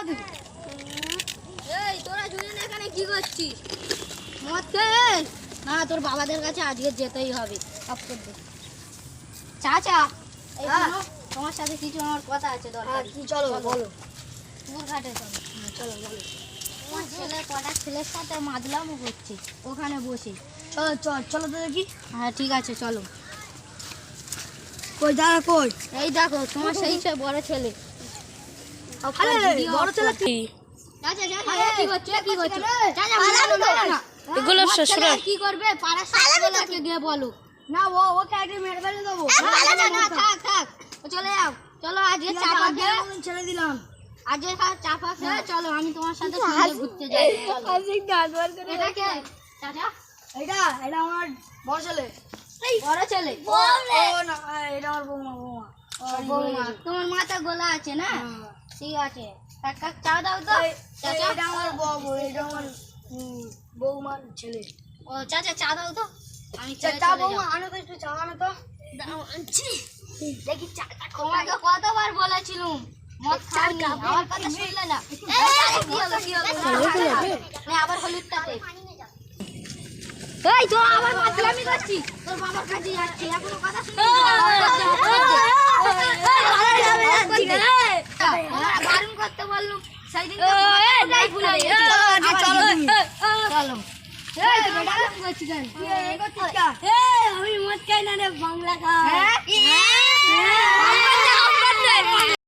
এই তোরা দুজন এখানে কি করছিস? মদ খেয়ে? না, তোর বাবাদের কাছে আজকে যেতেই হবে। অফ করে দে। চাচা, এই শোনো, তোমার সাথে কিছু আমার কথা আছে দরকার। কি চলো বলো। পুকুর ঘাটে চলো। চলো বলো। তোমার ছেলে কটা ছেলের সাথে মাদলামো করছে ওখানে বসে। চলো চলো তো দেখি। হ্যাঁ ঠিক আছে চলো। কই দাঁড়া কই? এই দেখো তোমার সেই সে বড় ছেলে। বড় ছেলে কি? চাচা চাচা কি করছো কি করছো? চাচা বলো না। এগুলো শ্বশুর কি করবে? পাড়ার সাথে গিয়ে বলো। না ওকে আগে মেরে ফেলে দেবো। না থাক থাক, চলে যাও। চলো আজকে চাপা খেয়ে ছেড়ে দিলাম। আজকে চাপা খেয়ে চলো, আমি তোমার সাথে সঙ্গে ঘুরতে যাই। এটা কে চাচা? এটা আমার বড় ছেলে। বড় ছেলে? ও না, এটা আমার বৌমা। বৌমা, তোমার মাথা গোলা আছে না? ঠিক আছে, এক কাপ চা দাও তো। চাচা এটা আমার বউ, এটা আমার বৌমার ছেলে। ও চাচা চা দাও তো, আমি চা চা বৌমা আনো তো, একটু চা আনো তো। দাও আনছি। দেখি চাটা তোমাকে কতবার বলেছিলাম মদ খাওনি, আমার কথা শুনলে না। কি হলো আবার হলুদটাতে? এই তো আবার মাতলামি করছি, তোর বাবার কাছে যাচ্ছি, এখনো কথা শুনলি বারণ করতে বললুম সেদিন ভুলে গেছি। চলো আমি মদ খাই না রে, বাংলা খাই।